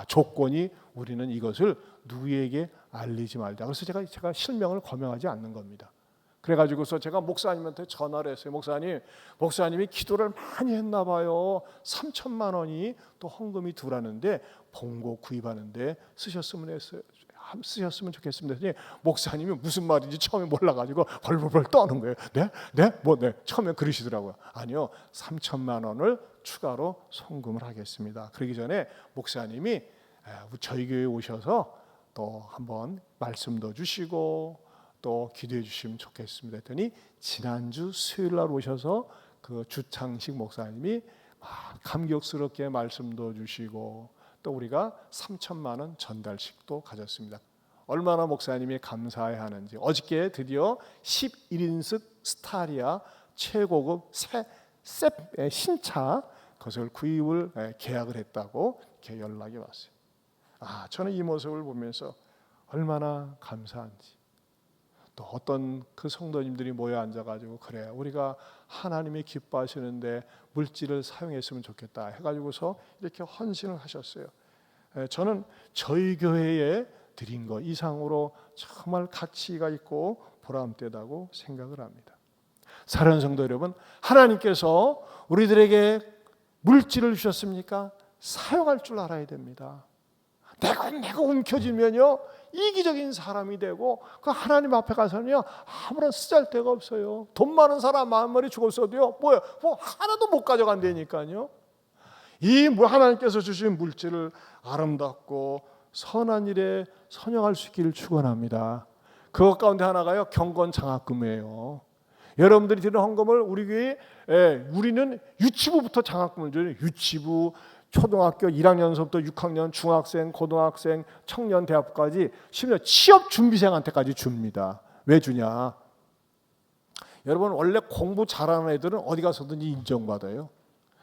조건이 우리는 이것을 누구에게 알리지 말자. 그래서 제가 실명을 거명하지 않는 겁니다. 그래가지고서 제가 목사님한테 전화를 했어요. 목사님이 기도를 많이 했나 봐요. 3천만 원이 또 헌금이 들어왔는데 봉고 구입하는데 쓰셨으면 좋겠습니다. 목사님이 무슨 말인지 처음에 몰라가지고 벌벌 떠는 거예요. 네? 처음에 그러시더라고요. 아니요, 3천만 원을 추가로 송금을 하겠습니다. 그러기 전에 목사님이 저희 교회에 오셔서 또 한번 말씀도 주시고 또 기도해 주시면 좋겠습니다 했더니 지난주 수요일 날 오셔서 그 주창식 목사님이 감격스럽게 말씀도 주시고 또 우리가 3천만 원 전달식도 가졌습니다. 얼마나 목사님이 감사해 하는지. 어저께 드디어 11인승 스타리아 최고급 신차 그것을 구입을 계약을 했다고 이렇게 연락이 왔어요. 저는 이 모습을 보면서 얼마나 감사한지. 또 어떤 그 성도님들이 모여 앉아가지고 그래 우리가 하나님이 기뻐하시는데 물질을 사용했으면 좋겠다 해가지고서 이렇게 헌신을 하셨어요. 저는 저희 교회에 드린 것 이상으로 정말 가치가 있고 보람되다고 생각을 합니다. 사랑하는 성도 여러분, 하나님께서 우리들에게 물질을 주셨습니까? 사용할 줄 알아야 됩니다. 내가 움켜쥐면요 이기적인 사람이 되고 그 하나님 앞에 가서는요 아무런 쓰잘데가 없어요. 돈 많은 사람 만물이 죽었어도요 뭐 하나도 못 가져간다니까요. 이 하나님께서 주신 물질을 아름답고 선한 일에 선용할 수 있기를 축원합니다. 그것 가운데 하나가요 경건 장학금이에요. 여러분들이 드리는 헌금을 우리 교회 우리는 유치부부터 장학금을 줘요. 유치부 초등학교 1학년서부터 6학년, 중학생, 고등학생, 청년, 대학까지 심지어 취업 준비생한테까지 줍니다. 왜 주냐? 여러분 원래 공부 잘하는 애들은 어디 가서든지 인정받아요.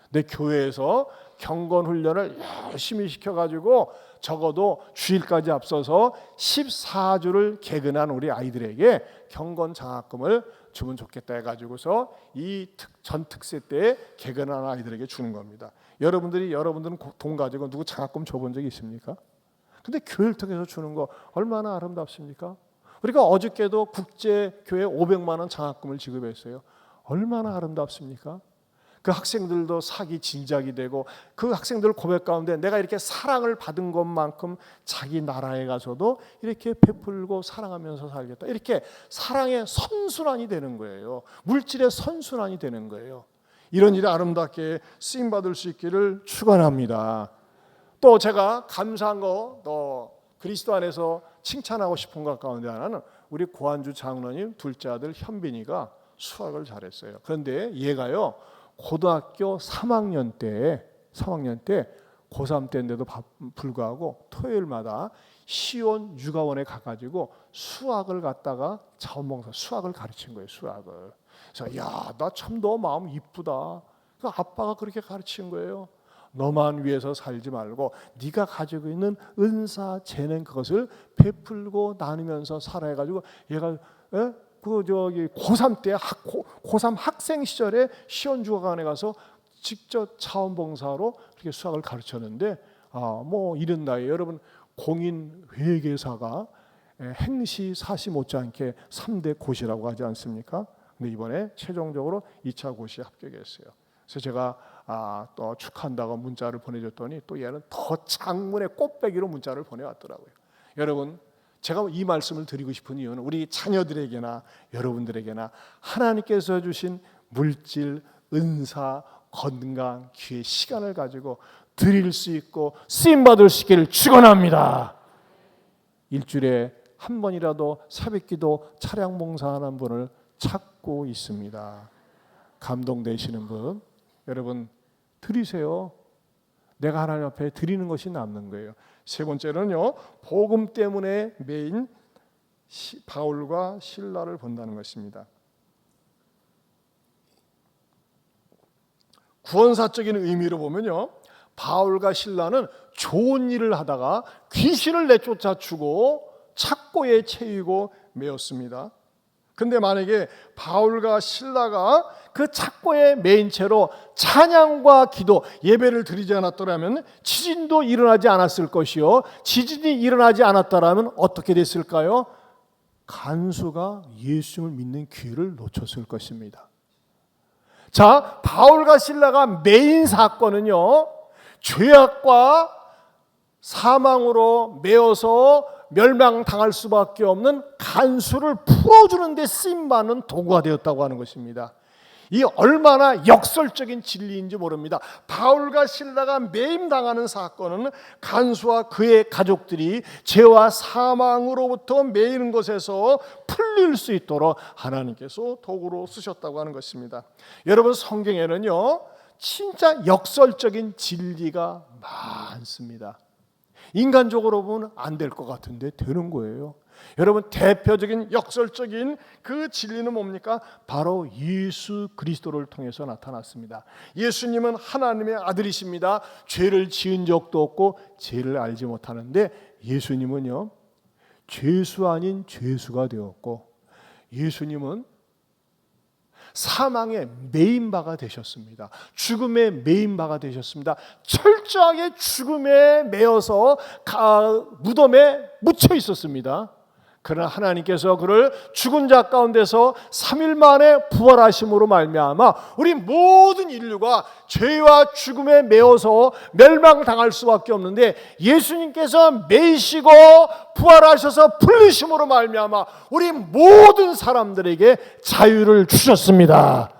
내 교회에서 경건 훈련을 열심히 시켜가지고 적어도 주일까지 앞서서 14주를 개근한 우리 아이들에게 경건 장학금을 주면 좋겠다 해가지고서 이 전 특세 때 개근한 아이들에게 주는 겁니다. 여러분들은 돈 가지고 누구 장학금 줘본 적이 있습니까? 근데 교회를 통해서 주는 거 얼마나 아름답습니까? 우리가 어저께도 국제교회 500만 원 장학금을 지급했어요. 얼마나 아름답습니까? 그 학생들도 사기 진작이 되고 그 학생들 고백 가운데 내가 이렇게 사랑을 받은 것만큼 자기 나라에 가서도 이렇게 베풀고 사랑하면서 살겠다. 이렇게 사랑의 선순환이 되는 거예요. 물질의 선순환이 되는 거예요. 이런 일이 아름답게 쓰임받을 수 있기를 축원합니다. 또 제가 감사한 거, 또 그리스도 안에서 칭찬하고 싶은 것 가운데 하나는 우리 고한주 장로님 둘째 아들 현빈이가 수학을 잘했어요. 그런데 얘가요, 고등학교 3학년 때 고3 때인데도 불구하고 토요일마다 시온 육아원에 가가지고 수학을 갖다가 자원봉사 수학을 가르친 거예요. 수학을. 그래서 야, 나 참 너 마음 이쁘다. 그 아빠가 그렇게 가르친 거예요. 너만 위해서 살지 말고 네가 가지고 있는 은사, 재능 그것을 베풀고 나누면서 살아가지고 얘가 고3 때 고3 학생 시절에 시원주가관에 가서 직접 자원봉사로 그렇게 수학을 가르쳤는데 뭐 이런 나이에 여러분 공인 회계사가 행시 사시 못지않게 3대 고시라고 하지 않습니까? 근데 이번에 최종적으로 2차 고시에 합격했어요. 그래서 제가 또 축하한다고 문자를 보내줬더니 또 얘는 더 장문의 꽃배기로 문자를 보내왔더라고요. 여러분, 제가 이 말씀을 드리고 싶은 이유는 우리 자녀들에게나 여러분들에게나 하나님께서 주신 물질, 은사, 건강, 기회, 시간을 가지고 드릴 수 있고 쓰임받을 수 있기를 축원합니다. 일주일에 한 번이라도 새벽기도 차량 봉사하는 분을 찾고 있습니다. 감동되시는 분, 여러분 드리세요. 내가 하나님 앞에 드리는 것이 남는 거예요. 세 번째는요, 복음 때문에 매인 바울과 실라를 본다는 것입니다. 구원사적인 의미로 보면요, 바울과 실라는 좋은 일을 하다가 귀신을 내쫓아 주고 착고에 채이고 매였습니다. 근데 만약에 바울과 실라가 그 착고에 매인 채로 찬양과 기도, 예배를 드리지 않았더라면 지진도 일어나지 않았을 것이요, 지진이 일어나지 않았더라면 어떻게 됐을까요? 간수가 예수님을 믿는 기회를 놓쳤을 것입니다. 자, 바울과 실라가 매인 사건은요, 죄악과 사망으로 매어서 멸망당할 수밖에 없는 간수를 풀어주는 데 쓰임받는 도구가 되었다고 하는 것입니다. 이 얼마나 역설적인 진리인지 모릅니다. 바울과 실라가 매임당하는 사건은 간수와 그의 가족들이 죄와 사망으로부터 매이는 것에서 풀릴 수 있도록 하나님께서 도구로 쓰셨다고 하는 것입니다. 여러분, 성경에는요, 진짜 역설적인 진리가 많습니다. 인간적으로 보면 안 될 것 같은데 되는 거예요. 여러분, 대표적인 역설적인 그 진리는 뭡니까? 바로 예수 그리스도를 통해서 나타났습니다. 예수님은 하나님의 아들이십니다. 죄를 지은 적도 없고 죄를 알지 못하는데 예수님은요, 죄수 아닌 죄수가 되었고 예수님은 사망의 매인바가 되셨습니다. 죽음의 매인바가 되셨습니다. 철저하게 죽음에 매여서 무덤에 묻혀 있었습니다. 그러나 하나님께서 그를 죽은 자 가운데서 3일 만에 부활하심으로 말미암아 우리 모든 인류가 죄와 죽음에 매어서 멸망당할 수밖에 없는데 예수님께서 매이시고 부활하셔서 풀리심으로 말미암아 우리 모든 사람들에게 자유를 주셨습니다.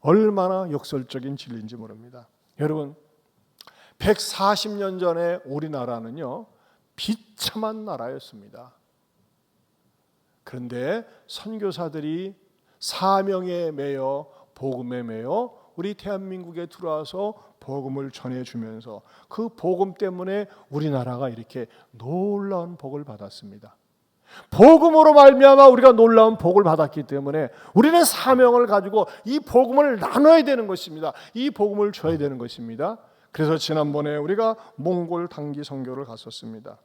얼마나 역설적인 진리인지 모릅니다. 여러분, 140년 전에 우리나라는요, 비참한 나라였습니다. 그런데 선교사들이 사명에 매여 복음에 매여 우리 대한민국에 들어와서 복음을 전해주면서 그 복음 때문에 우리나라가 이렇게 놀라운 복을 받았습니다. 복음으로 말미암아 우리가 놀라운 복을 받았기 때문에 우리는 사명을 가지고 이 복음을 나눠야 되는 것입니다. 이 복음을 줘야 되는 것입니다. 그래서 지난번에 우리가 몽골 단기 선교를 갔었습니다.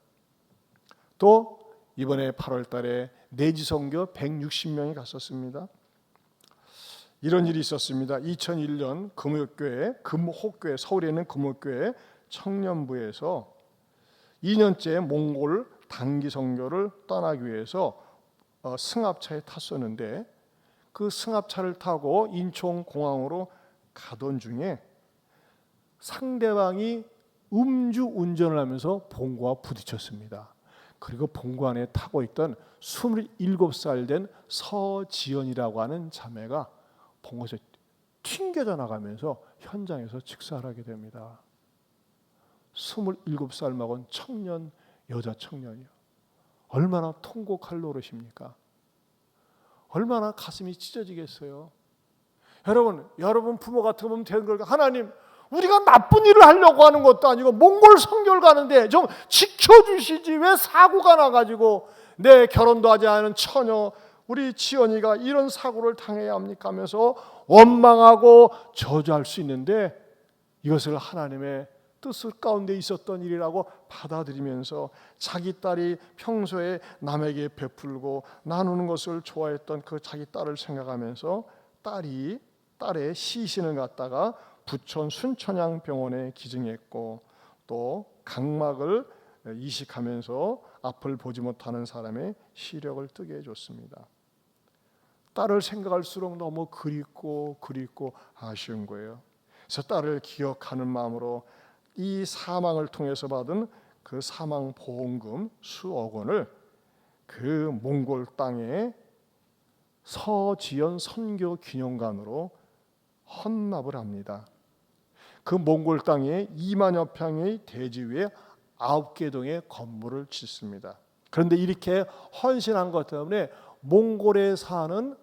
또 이번에 8월 달에 내지 선교 160명이 갔었습니다. 이런 일이 있었습니다. 2001년 금호교회, 서울에 있는 금호교회 청년부에서 2년째 몽골 단기 선교를 떠나기 위해서 승합차에 탔었는데 그 승합차를 타고 인천공항으로 가던 중에 상대방이 음주 운전을 하면서 봉고와 부딪혔습니다. 그리고 봉고 안에 타고 있던 27살 된 서지연이라고 하는 자매가 봉고에서 튕겨져 나가면서 현장에서 즉사하게 됩니다. 27살 먹은 청년, 여자 청년이요. 얼마나 통곡할 노릇입니까? 얼마나 가슴이 찢어지겠어요. 여러분 부모 같은 거 보면 되는 걸 하나님, 우리가 나쁜 일을 하려고 하는 것도 아니고 몽골 선교를 가는데 좀 지켜주시지 왜 사고가 나가지고 내 결혼도 하지 않은 처녀 우리 지연이가 이런 사고를 당해야 합니까 하면서 원망하고 저주할 수 있는데, 이것을 하나님의 뜻을 가운데 있었던 일이라고 받아들이면서 자기 딸이 평소에 남에게 베풀고 나누는 것을 좋아했던 그 자기 딸을 생각하면서 딸의 시신을 갖다가 부천 순천향병원에 기증했고, 또 각막을 이식하면서 앞을 보지 못하는 사람의 시력을 뜨게 해줬습니다. 딸을 생각할수록 너무 그립고 아쉬운 거예요. 그래서 딸을 기억하는 마음으로 이 사망을 통해서 받은 그 사망 보험금 수억 원을 그 몽골 땅에 서지연 선교 기념관으로 헌납을 합니다. 그 몽골 땅에 2만여 평의 대지 위에 9개 동의 건물을 짓습니다. 그런데 이렇게 헌신한 것 때문에 몽골에 사는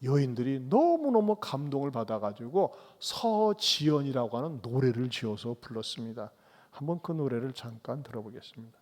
여인들이 너무너무 감동을 받아가지고 서지연이라고 하는 노래를 지어서 불렀습니다. 한번 그 노래를 잠깐 들어보겠습니다.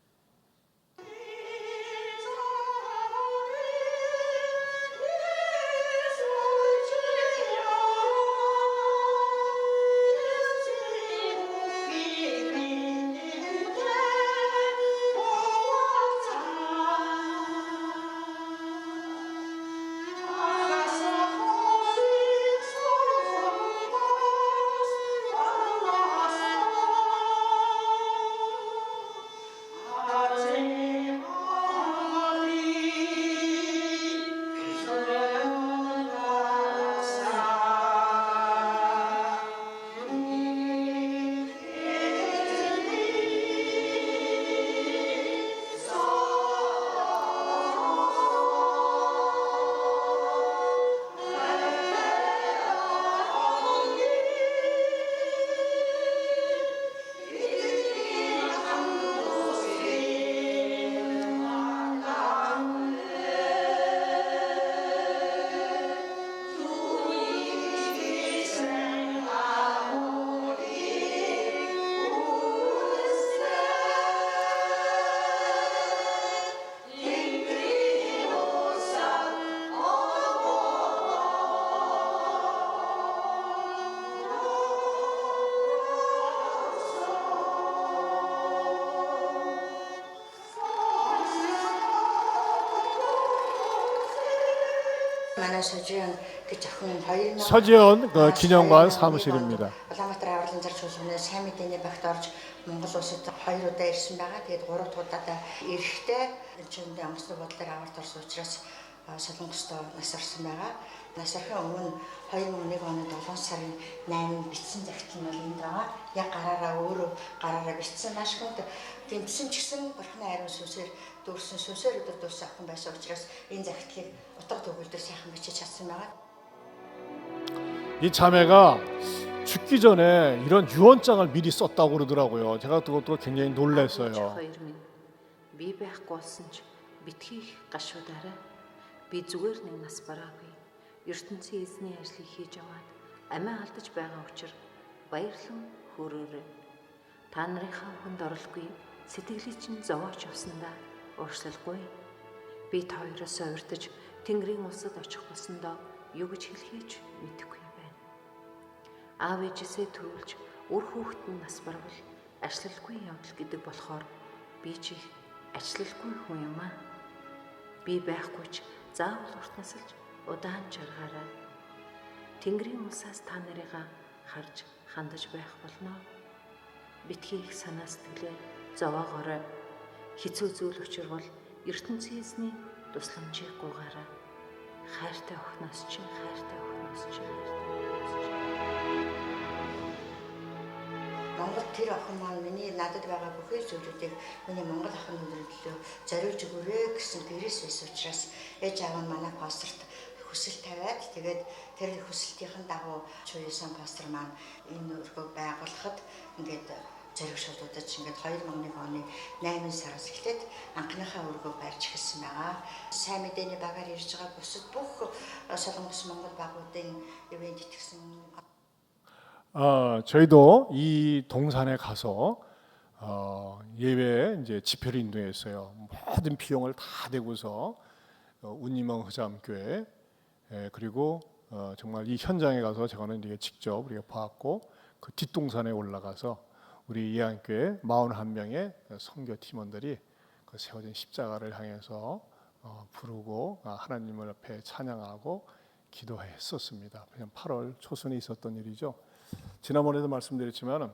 서지연 기념관 사무실입니다. Улаанбаатар авралын зар чуулганы сайн мэдээний багт орж Монгол улсад 2 удаа ирсэн байгаа. Тэгээд 3 дахь удаадаа ирэхдээ энд онгоцны бодлоор аварт орсон учраас Солонгостой нас орсон байгаа. Нас орохын өмнө 2001 оны 7 сарын 8-нд бичсэн захидал нь бол энд байгаа. Яг гараараа бичсэн маш хүнд тэмцсэн ч гэсэн бурхны ариун сүнсээр дүүрсэн сүнсээр өдөр дүүрсэн охин байсан учраас энэ захидлыг утга төгөлдөр сайхан бичиж чадсан байгаа. 이 자매가 죽기 전에 이런 유언장을 미리 썼다고 그러더라고요. 제가 그것도 굉장히 놀랐어요. Би байхгүй болсон ч битгий гашуудаарай. Би зүгээр нэг нас бараагүй. ертөнцийн эзний ажлыг хийж яваад амиа алдаж байгаа учраас баярлан хөөрөөрэй. Та нарынхаа хүнд оролгүй сэтгэлийг чинь зовоож явсандаа уушлалгүй. Би та хоёроос урьдаж Тэнгэрийн улсад очих болсондоо юу гэж хэлхийч мэдэхгүй байна. Аав ээжээсээ төрүүлж үр хүүхэд нь нас барвал ачлалгүй явдал гэдэг болохоор би ч их ачлалгүй хүн юм аа. Би байхгүй ч заавал урт насалж удаан жаргаарай. Тэнгэрийн улсаас та нарыгаа харж хандаж байх болно. Битгий их санаа сэтгэлээ зовоогоорой. Хэцүү зүйл учирвал ертөнцийн эзний тусламжийг гуйгаарай. Хайртай охиноос чинь хайртай охиноос чинь хайртай охиноос чинь Монгол тэр охин маань миний надад байгаа бүхий зүйлүүдийг миний монгол охин өнөрлөлөө зориулж өгөөрэй гэсэн гэрээс байсан учраас ээж аав нь манай пасторт хүсэл тавиад тэгээд тэр хүсэлтийн дагуу Чуйсан пастор маань энэ өргөг байгуулахад ингээд зориг шалгуудад ингээд 2001 оны 8 сараас эхлээд анхныхаа өргөг барьж эхэлсэн байгаа. Сайн мэдээний багаар ирж байгаа бусад бүх Солонгос Монгол багуудын ивент итгэсэн 저희도 이 동산에 가서 예배 이제 집회를 인도했어요. 모든 비용을 다 대고서 운임원 흐자암교회 그리고 정말 이 현장에 가서 저는 이게 직접 우리가 봤고 그 뒷동산에 올라가서 우리 예안교회 41명의 선교 팀원들이 그 세워진 십자가를 향해서 부르고 하나님을 앞에 찬양하고 기도했었습니다. 그냥 8월 초순에 있었던 일이죠. 지난번에도 말씀드렸지만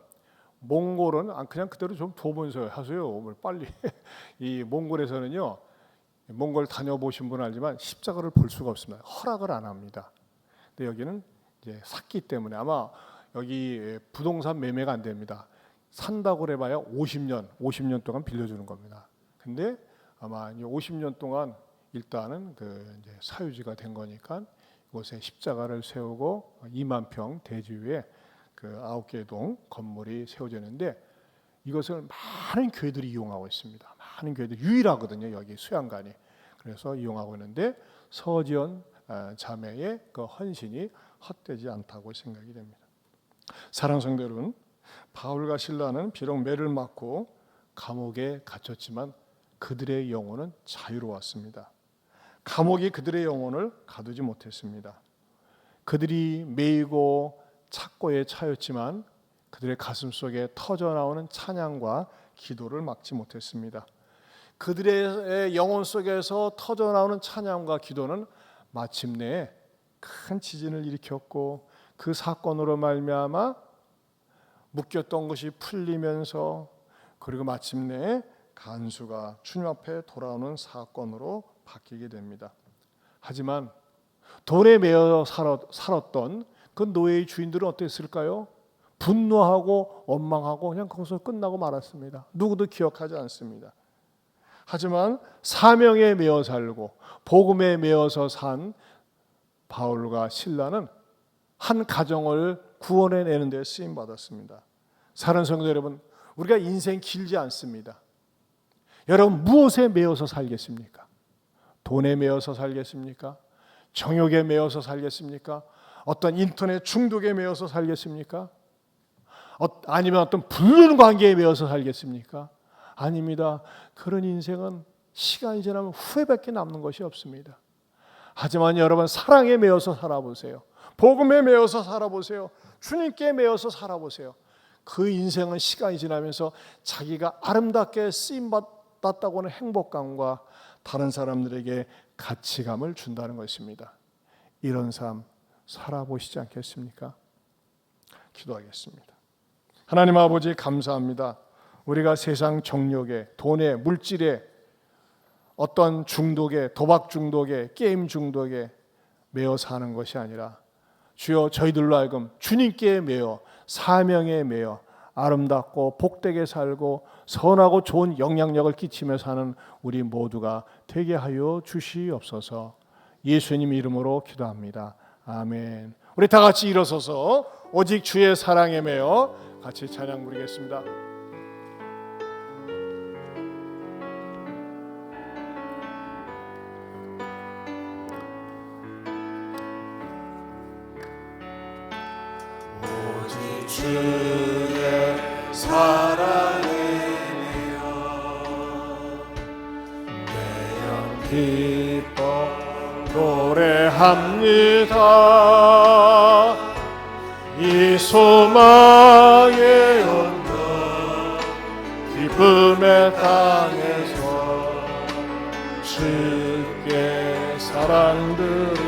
몽골은 그냥 그대로 좀 둬보면서 하세요. 빨리 이 몽골에서는요, 몽골 다녀보신 분은 알지만 십자가를 볼 수가 없습니다. 허락을 안 합니다. 근데 여기는 이제 샀기 때문에 아마 여기 부동산 매매가 안 됩니다. 산다고 해봐야 50년 동안 빌려주는 겁니다. 근데 아마 50년 동안 일단은 그 이제 사유지가 된 거니까 이곳에 십자가를 세우고 2만 평 대지 위에 그 9개의 동 건물이 세워지는데 이것을 많은 교회들이 이용하고 있습니다. 많은 교회들이 유일하거든요. 여기 수양관이. 그래서 이용하고 있는데 서지연 자매의 그 헌신이 헛되지 않다고 생각이 됩니다. 사랑하는 성도 여러분, 바울과 실라는 비록 매를 맞고 감옥에 갇혔지만 그들의 영혼은 자유로웠습니다. 감옥이 그들의 영혼을 가두지 못했습니다. 그들이 매이고 착고에 차였지만 그들의 가슴 속에 터져나오는 찬양과 기도를 막지 못했습니다. 그들의 영혼 속에서 터져나오는 찬양과 기도는 마침내 큰 지진을 일으켰고 그 사건으로 말미암아 묶였던 것이 풀리면서 그리고 마침내 간수가 주님 앞에 돌아오는 사건으로 바뀌게 됩니다. 하지만 돈에 매여 살았던 그 노예의 주인들은 어땠을까요? 분노하고 원망하고 그냥 거기서 끝나고 말았습니다. 누구도 기억하지 않습니다. 하지만 사명에 매여 살고 복음에 매여서 산 바울과 실라는 한 가정을 구원해내는 데 쓰임받았습니다. 사랑하는 성도 여러분, 우리가 인생 길지 않습니다. 여러분 무엇에 매여서 살겠습니까? 돈에 매여서 살겠습니까? 정욕에 매여서 살겠습니까? 어떤 인터넷 중독에 매여서 살겠습니까? 아니면 어떤 불륜 관계에 매여서 살겠습니까? 아닙니다. 그런 인생은 시간이 지나면 후회밖에 남는 것이 없습니다. 하지만 여러분 사랑에 매여서 살아보세요. 복음에 매여서 살아보세요. 주님께 매여서 살아보세요. 그 인생은 시간이 지나면서 자기가 아름답게 쓰임받았다고 하는 행복감과 다른 사람들에게 가치감을 준다는 것입니다. 이런 삶 살아보시지 않겠습니까? 기도하겠습니다. 하나님 아버지 감사합니다. 우리가 세상 정욕에, 돈에, 물질에, 어떤 중독에, 도박 중독에, 게임 중독에 매여 사는 것이 아니라 주여 저희들로 하여금 주님께 매여 사명에 매여 아름답고 복되게 살고 선하고 좋은 영향력을 끼치며 사는 우리 모두가 되게 하여 주시옵소서. 예수님 이름으로 기도합니다. 아멘. 우리 다 같이 일어서서 오직 주의 사랑에 매여 같이 찬양 부르겠습니다. 오직 주의 사랑에 매여 기뻐 노래합니다. 이 소망의 언덕 기쁨의 땅에서 주께 사랑드립니다.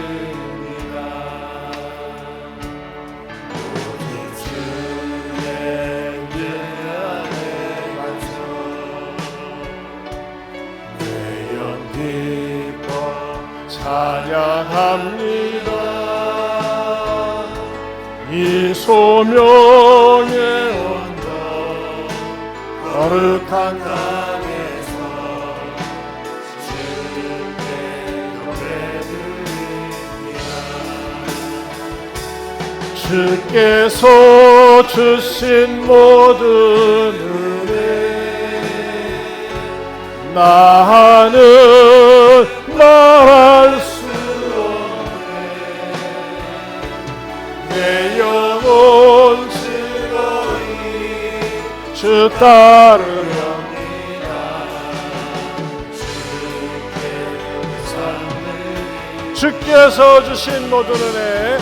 오직 주의 예안에 맞춰 매연 기뻐 찬양합니다. 이 소명의 언덕 거룩한 땅에서 주께 노래드립니다. 주께서 주신 모든 은혜 나는 말할 수 없네. 내 영혼 즐거이 주 따르렵니다. 주께서 주신 모든 은혜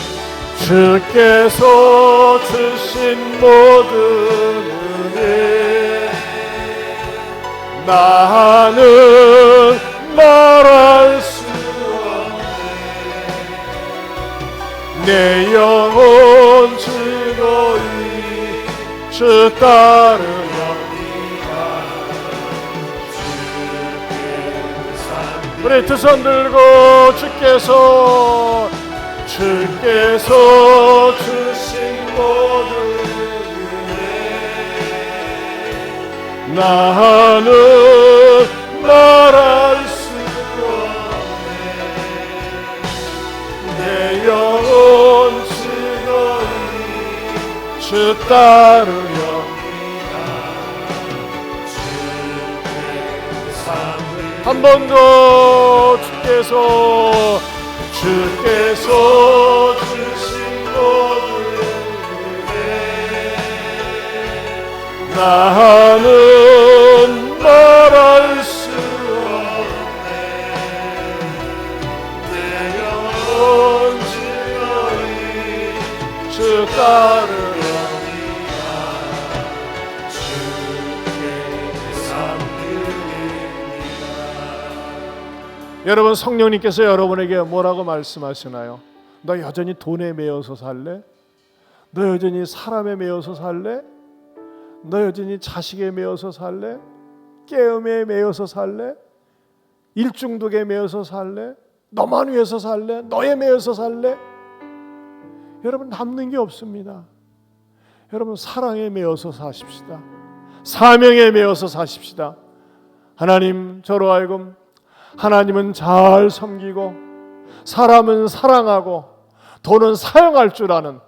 주께서 주신 모든 은혜 나는 말할 수 없네. 내 영혼 즐거이 주 따르렵니다. 우리 두 손 들고 주께서 주신 모든 은혜 나는 말할 수 없네. 내 영혼 즐거이 주 따르렵니다. 한 번 더 주께서 주신 모든 은혜 나는 말할 수 없네. 내 영혼 즐거이 주 따르렵니다. 주께 삼드립니다. 여러분, 성령님께서 여러분에게 뭐라고 말씀하시나요? 너 여전히 돈에 매여서 살래? 너 여전히 사람에 매여서 살래? 너 여전히 자식에 매여서 살래? 깨움에 매여서 살래? 일중독에 매여서 살래? 너만 위해서 살래? 너에 매여서 살래? 여러분, 남는 게 없습니다. 여러분, 사랑에 매여서 사십시다. 사명에 매여서 사십시다. 하나님, 저로 하여금 하나님은 잘 섬기고 사람은 사랑하고 돈은 사용할 줄 아는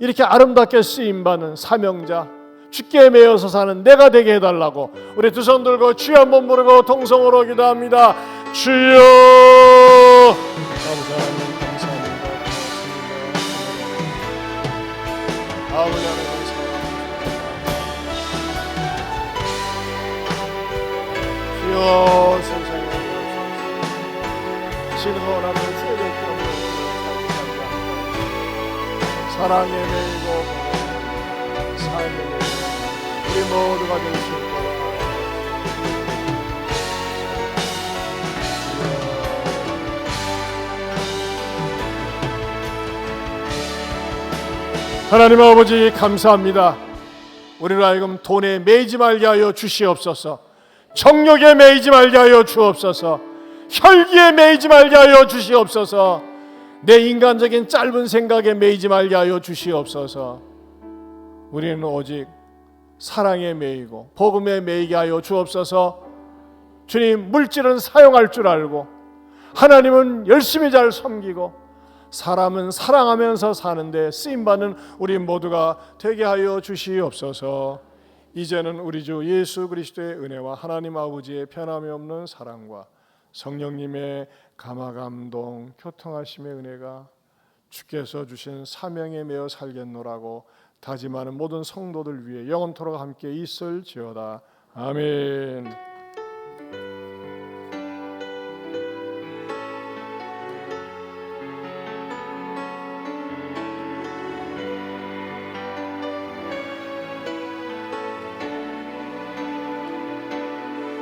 이렇게 아름답게 쓰임받는 사명자, 주께 매여서 사는 내가 되게 해달라고 우리 두 손 들고 주여 한번 부르고 통성으로 기도합니다. 주여. 아버지 하나님 감사합니다. 아버지 하나님 감사합니다. 주여 세상에 신선하는 세대처럼 사랑에 매이고 삶에 매이고 우리 모두가 될 수 있도록 하나님 아버지 감사합니다. 우리로 하여금 돈에 매이지 말게 하여 주시옵소서. 정욕에 매이지 말게 하여 주옵소서. 혈기에 매이지 말게 하여 주시옵소서. 내 인간적인 짧은 생각에 매이지 말게 하여 주시옵소서. 우리는 오직 사랑에 매이고 복음에 매이게 하여 주옵소서. 주님, 물질은 사용할 줄 알고 하나님은 열심히 잘 섬기고 사람은 사랑하면서 사는데 쓰임받는 우리 모두가 되게 하여 주시옵소서. 이제는 우리 주 예수 그리스도의 은혜와 하나님 아버지의 변함이 없는 사랑과 성령님의 감화감동 교통하심의 은혜가 주께서 주신 사명에 매어 살겠노라고 다짐하는 모든 성도들 위해 영원토록 함께 있을지어다. 아멘.